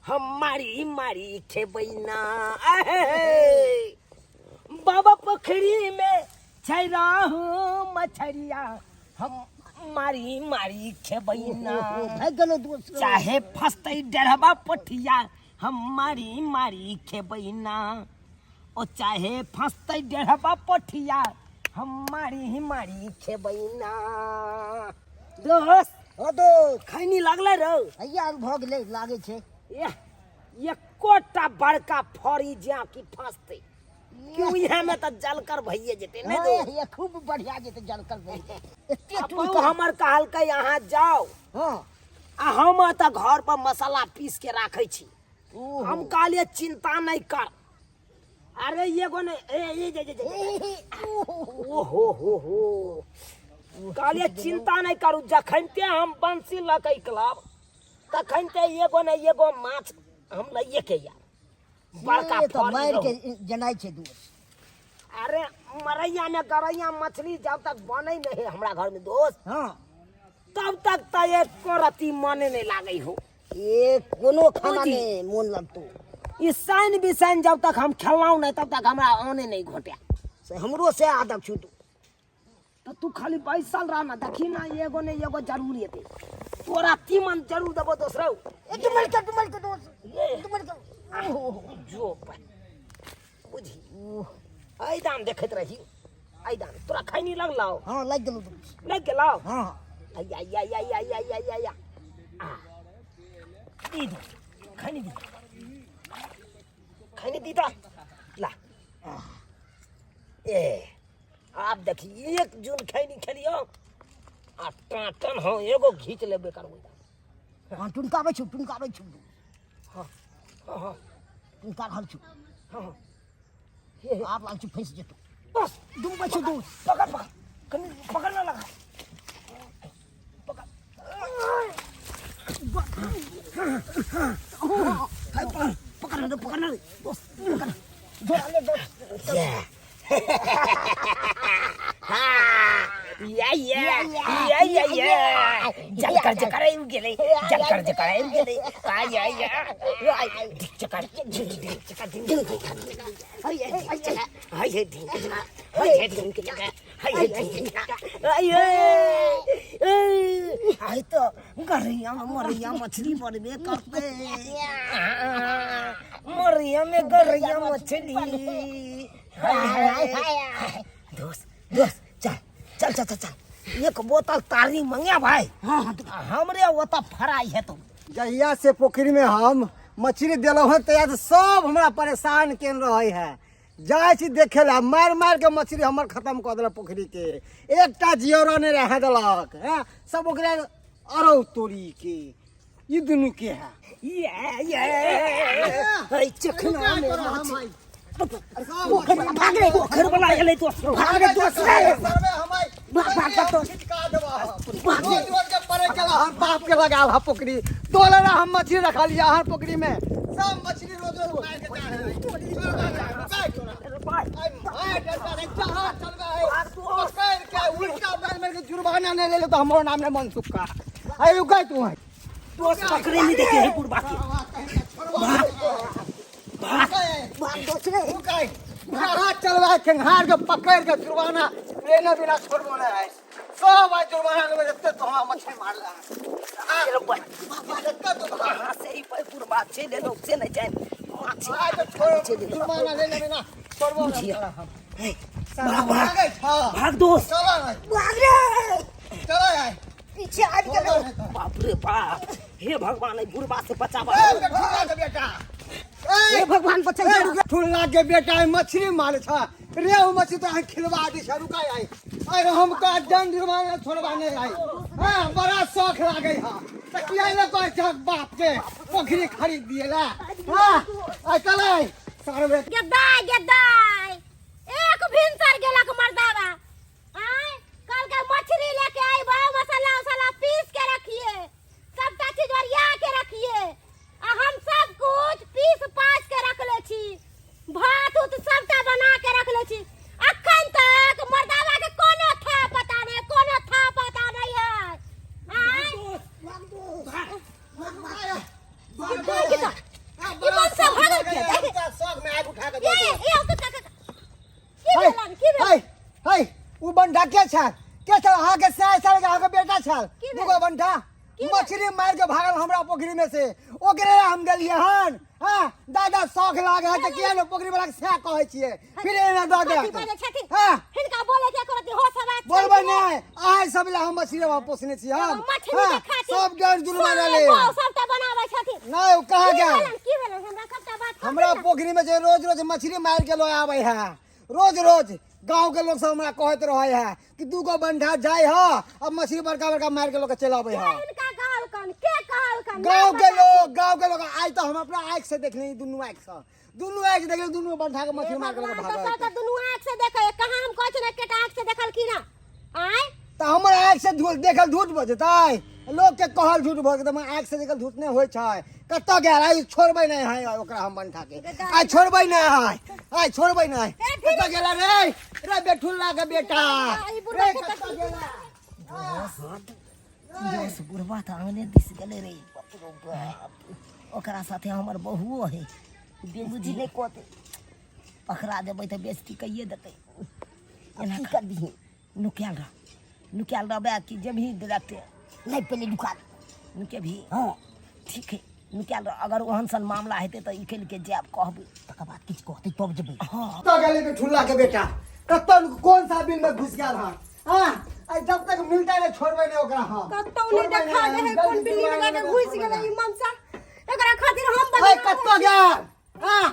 हम मारी मारी खेबैना बाबा पोखरी में छैराहू मछरिया हम मारी मारी खेबैना चाहे फंसते डेढ़बा पोठिया हम मारी मारी खेबैना ओ चाहे फंसते डेढ़बा पोठिया हम मारी मारी खेबैना। दोस्त ओ तो खैनी लागले रौ हैया भ गेलै लागे छै एकोटा बड़का फड़ी ज्या की फंसते क्यों यहाँ में तो जलकर भइए जेते नहीं दो ये खूब बढ़िया जेते जलकर भई एते अब हमर कहल के यहाँ जाओ हां आ हम त घर पर मसाला पीस के राखै छी हम कहलिए चिंता नहीं कर। अरे ये गो ने ए जे ओ हो कहलिए चिंता नहीं करू जखनते हम बंसी लकै क्लब तखनते एगो ने एगो माछ हम लइए के यार बड़का तो मार के जनाई छै दोस्त। अरे मरैया में गरैया मछली जब तक बने नहीं है हमरा घर में दोस्त हां तब तक तो एको रति मने नहीं लागे हो ये कोनो खाना में मन लगतो इस साइन बिसाइन जब तक हम खेलाऊ नहीं तब तक हमरा आने नहीं घोटा से हमरो से आदत छूटू तो तू खाली बैसल रह ना देखी ना एगो ने एगो जरूर येते तोरा तीमन जरूर देबो दोसरो तुमल के दोस्त तुमल के जो बुझी आई दाम देखत रही आई दाम तोरा खैनी लग लाओ हां लग गेलौ लग गेलाओ हां या आ दी खैनी दी ला ए आप देखिए एक जून खैनी खेलियो आ टाटन हो एगो घीच लेबे करबो हां टुनकाबै छु हां हां टुनका हल छु हां आप लाग छु फंस जेतो बस दुम बछु दो पकड़ कनी पकड़ना लगा पकड़ना दोस्त जोड़ा ले दोस्त जकर गेले आई तो गरैया मरैया मछली बनबे करते मरैया में गरैया मछली दोस्त चल एक बोतल तारी मंगे भाई हमरे ओता फराई है तो जहिया से पोखरी में हम मछली दिलौं हैं तहिया से सब हमरा परेशान केन रहे है जाए छी देखे ला मार के मछली हमर खत्म कर दिला पोखरी के एकटा जियरा ने रह देलक हैं सब ओकरे अरौ तोरी के ई दुनु के है ये चखना में मछली भाग रे घर वाला गेले तो भाग दोस्त हर बाप के लगा हा पोखरी तोला हम मछली रखा लिया हर पोखरी में सब मछली रोज मार के जुर्माना नहीं ले लो तो हमारा नाम है मनसुख का अरे गए तू है दोस्त पकड़े नहीं देते हैं बुढ़बा के चलवा खेंगार के पकड़ के जुर्माना लेने बिना छोड़बो नहीं है सब आज जुर्माना लेबे जते तो हम मछली मार ला चलो भाई से ही पे बुढ़बा छे ले लो से नहीं जाए आज छोड़ जुर्माना लेने बिना छोड़बो नहीं भाग दोस्त भाग रे चलो यार पीछे आ गेलो बाप रे बाप हे भगवान बुढ़बा से बचावा बेटा हे भगवान बचाई ठुल्ला के बेटा मछली मारे था रे वो मछली तो हम खिलवा दी छ रुका आई अरे हम का दंड जुर्माना छोड़वा नहीं आई हां बड़ा शौक लागे हां त किया ने कोई जग बाप के पोखरी खरीद दिएला हां आई चले सरवे गद्दाई एक भिनसर गेलक मर्दावा आय कल के मछली लेके आई बा मसाला पीस के रखिए सबटा चीज ओरिया के रखिए आ हम सब कुछ पीस पास के रख ले छी भात उत सबटा बना के रख ले छी अखन तक मर्दावा के कोनो था पता नहीं है आय बंधा के छल अहाँ के साय साल के अहाँ के बेटा छल दुगो बंधा मछली मार के भागल हमरा पोखरी में से ओकरे हम गेलिए हन हां दादा शौक लागे है त किया न पोखरी वाला के से कहै छिए फिर एना द दे हां हिनका बोले के करत हो सब बात बोलबे नै आइ सब ला हम मछली पोसने छी हम सब डर जुर्माना ले सबटा बनाबै छथिन नै ओ कहा गेल की भेल हमरा कत्ता बात हमरा पोखरी में जे रोज रोज मछली मार के लो आबै है रोज रोज गांव के लोग सब हमरा कहत रहे है कि दूगो बंधा जाय ह अब मछली बड़का बड़का मार के लोग चल आबै है इनका गाल कन के कहल कन गांव के लोग आज तो हम अपना आंख से देखले दुनु आंख से देखले दुनु बंधा के मछली मार के लोग भागल तो दुनु आंख से देखे कहां हम कहै छै केटा आंख से देखल की ना आय त हमर आंख से देखल झूठ बजतै लोग के कहल झूठ भ गेल आंख से देखल झूठ नै होय छै कत्ता गेल आई छोड़बै नै है ओकरा हम बंधा के आई छोड़बै नै है आई छोड़बै नै कत्ता गेला रे बेठुल्ला के बेटा रे कत्ता गेला बस बुढ़वा त आंगने दिस गेले रे ओकरा साथे हमर बहुओ है बुझी नै कोते पकड़ा देबै त बेइज्जती कइए देतै एना कर दी नुक्याल रहबे कि जे भी देखते नहीं पहले नुके भी हाँ ठीक है नुक्याल अगर ओहन सन मामला हेतै त इकेल के जाब कहबै तकर बाद किछ कहतै तब जेबै हां कत्ता गेले बेठुल्ला के बेटा कत्ता कौन सा बिल में घुस गेल हां हां आई जब तक मिलता है छोड़बै नै ओकरा हां कत्ता उनी देखा दे है कोन बिल्ली में के घुस गेलै ई मनसा एकरा खातिर हम ए कत्ता गेल हां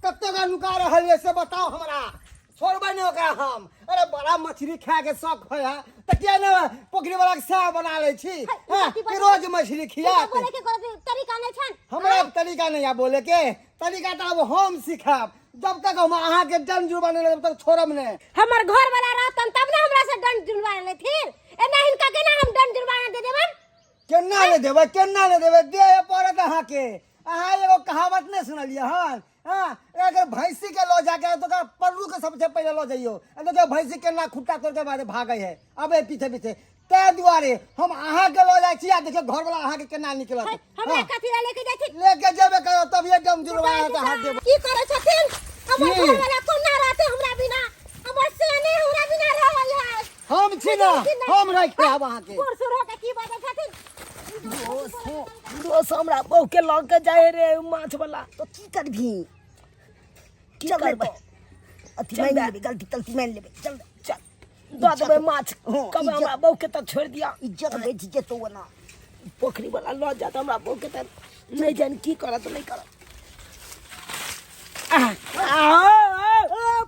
कत्ता का नुका रहल है से बताओ हमरा छोड़बै नै ओकरा हम अरे बड़ा मछली खाए के शौक होय है त किया न पोखरी वाला के साह बना ले छी हां कि रोज मछली खिया बोले के तरीका नै छन हमरा तरीका नै या बोले के तरीका त अब हम सिखाब जब तक हम अहाँ के दंड जुर्माना तब तक छोड़ब नै हमर घर वाला रहतन तब ना हमरा से दंड जुर्माना लेथिन एना हिनका केना हम दंड जुर्माना दे देबन केना ले देबै दे पड़त अहाँ के अहाँ एगो कहावत नै सुनलिए हन हां अगर भैंसी के लो जाके तो का पल्लू के सबसे पहले लो जाइयो तो भैंसी के ना खुट्टा तोड़ के बाद भागे है अबे पीछे पीछे ते दुआरे हम अहाँ के लो जाय छी आ देखियो घर वाला अहाँ के केना निकलत हमरा कथि लेके जाय छी लेके जेबे करो तब ये दम जुर्माना के हाथ देब की करे छथिन हमर घर वाला कोना रहते हमरा बिना हमर से ने हमरा बिना रहल है हम छी ना हम रख आब अहाँ के कुरसुरो के की बात छथिन दोस्त हमरा बहु के लग के जाए रे माछ वाला तो की करभी की करबै अथी मान लेबे गलती मान लेबे चल दो देबे माछ कब हमरा बहु के त छोड़ दिया इज्जत बेच जेतो ना पोखरी वाला ल जात हमरा बहु के त नहीं जान की करत नहीं करत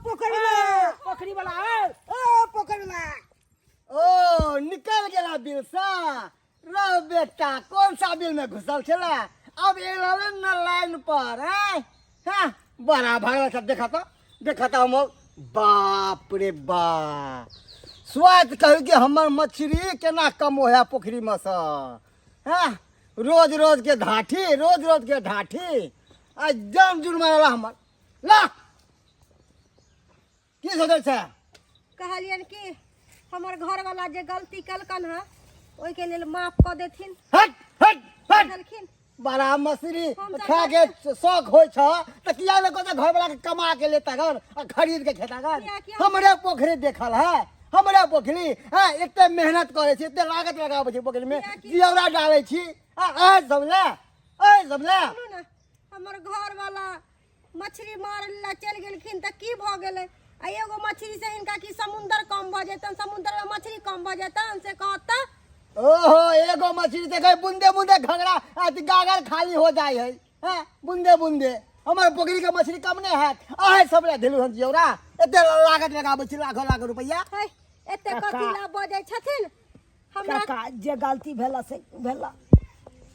पोखरी वाला ओ निकल गेला बिल सा रो बेटा कौन सा बिल में घुसल छला अब एला न लाइन पर है हां बड़ा भागल सब देखा तो हम बाप रे बाप स्वाद कहू कि हमर मछली केना कम होया पोखरी में से हां रोज रोज के ढाठी आज जम जुर्माना हमर ला की सोचै छै कहलियन कि हमर घर वाला जे गलती कलकन है ओइ के लेल माफ क देथिन हट बड़ा मछली खा के शौक होय छ त किया न को घर वाला के कमा के लेता घर और खरीद के खाता घर हमरे पोखरी देखल है हमरे पोखरी हां एते मेहनत करे छी एते लागत लगाबै छी पोखरी में जियौरा डालै छी आ समझले हमर घर वाला मछली मारे ला चल गेलखिन त की भ गेलै आ एगो मछली से इनका की समुंदर कम भ जेतन समुंदर में मछली कम भ जेतन से कहता ओहो एगो मछली देखे बूंदे बूंदे घगरा गागर खाली हो जाए है हां बूंदे बूंदे हमर पोखरी के मछली कम नहीं है आए सब ला ढेलू हन जियौरा एते लागत लगाबै छी लाख रुपया एते कथि ला बजै छथिन हमरा काका जे गलती भेला से भेला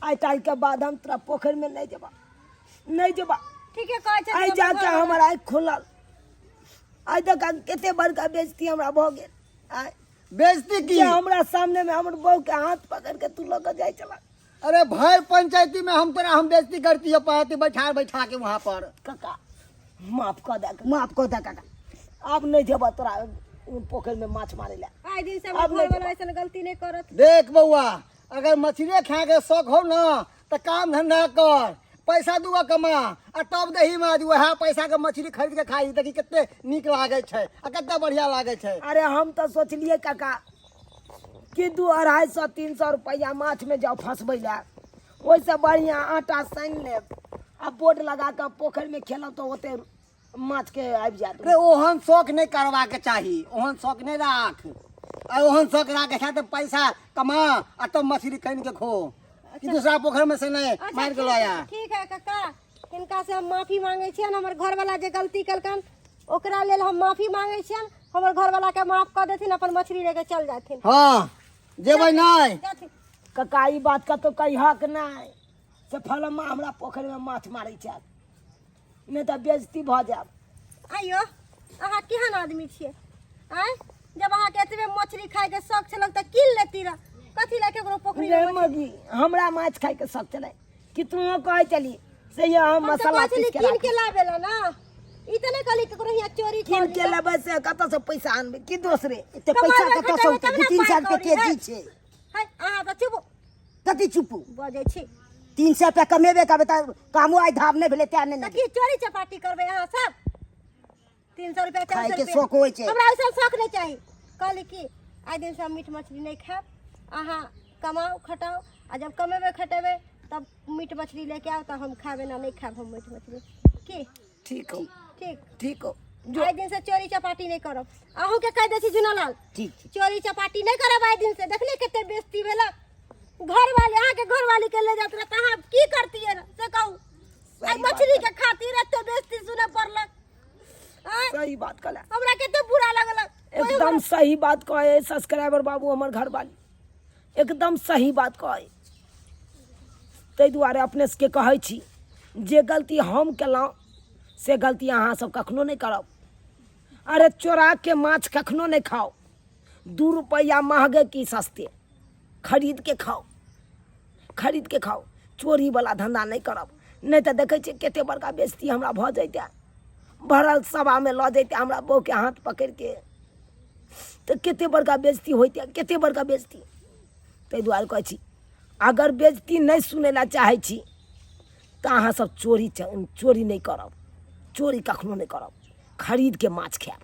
आई टाइल के बाद हम तोरा पोखर में नहीं जेबा ठीक है कहै छै आई जाके हमर आँख खुलल आई तक केते बड़का बेइज्जती हमरा भ गेल आई बेइज्जती की हमरा सामने में हमर बहू के हाथ पकड़ के तू लग जाय चला अरे भाई पंचायती में हम बेइज्जती करती है पाती बैठा के वहां पर काका माफ कर दे काका अब नहीं जेबा तोरा पोखर में माछ मारे ला आई दिन से घर वाला ऐसा गलती नहीं करत देख बउआ अगर मछली खाए के शौक हो ना तो काम धंधा कर पैसा दूगो कमा आ तब दही में वह पैसा के मछली खरीद के खाई देखी कितने नीक लागे छै आ कितना बढ़िया लागे छै। अरे हम तो सोचलिए काका कि 200-250-300 रुपया माछ में जाओ फंसबै ला, ओइसे बढ़िया आटा सान लेब आ बोर्ड लगा के पोखरि में खेलब तो ओते माछ के आबि जात। रे ओहन शौक नहीं करवा के चाही, ओहन शौक नहीं राख। आ ओहन शौक राखे छै तो पैसा कमा आ तब मछली खरीद के खो, कि दूसरा पोखर में से नहीं मार के लाया। ठीक है काका, इनका से हम माफी मांगे छियन, हमर घर वाला जे गलती कलकन ओकरा लेल हम माफी मांगे छियन, हमर घर वाला के माफ कर देथिन, अपन मछली लेके चल जाथिन। हाँ जेबै नहीं जाथिन। काका ई बात का तो कही हक नहीं से फलम्मा हमरा पोखरि में माछ मारै छै, नहीं तो बेइज्जती भ जाब। आइयो अहाँ केहन आदमी छियै? आय जब अहाँ के एतबे मछली खाए के शौक छलक त किन लेती रह, कथी ला केकरो पोखरी रे में मगी हमरा माछ खाए के शौक चले कि तू कहे चली से ये हम मसाला मछली पीस के किन राख के लाबेला ना, ई त नहीं कहली केकरो हिया चोरी किन कर के लेबै से कत से पैसा आनबै कि दोसरे एते पैसा कतऽ से औतै? 2-3 रुपया केजी छै। है अहाँ त चुप कथी चुपू? बजै छी। 300 रुपया कमेबे करबै त कामो आइ धाम नहीं भेलै त्या त नहीं। की चोरी चपाटी करबै अहाँ सब? 300 रुपया खाए 400 के रुपया शौक होइ छै। हमरा ऐसा शौक नहीं चाहिए। कहली कि आइ दिन से हम मीट मछली नहीं खाब, अहाँ कमाओ खटाओ आ जब कमेबे खटेबे तब मीट मछली लेके आओ, तब हम खाबे ना, नहीं खाब हम मीट मछली। की ठीक हो ठीक ठीक हो आइ दिन से चोरी चपाटी नहीं करब। अहूँ के कह दै छी जुनालाल, ठीक छै। चोरी चपाटी नहीं करब आइ दिन से। देखली कते बेइज्जती भेलक, घर वाले अहाँ के घर वाली के ले जात रह, अहाँ की करतिए से कहू? आइ मछली के खातिर एते बेइज्जती सुने पड़लक। आय सही बात कहला, हमरा कते बुरा लगलक। एकदम सही बात कहे सब्सक्राइबर बाबू हमर घर वाली, एकदम सही बात कहे। ताहि दुआरे अपने सबके कहै छी जे गलती हम केलहुँ से गलती अहाँ सब कखनो नहीं करब। अरे चोरा के माछ कखनो नहीं खाओ, 2 रुपया महगे की सस्ते, खरीद के खाओ, खरीद के खाओ। चोरी वाला धंधा नहीं करब, नहीं तो देखे छियै कते बड़का बेइज्जती हमरा भ जैते, भरल सभा में लऽ जैते हमरा बहू के हाथ पकड़ के, तो कते बड़का बेइज्जती होइते, कते बड़का बेइज्जती। ताहि दुआरे कहै छी अगर बेइज्जती नहीं सुनै ला चाहै छी तो अहाँ सब चोरी नहीं करब, चोरी कखनो नहीं करब, खरीद के माछ खायब।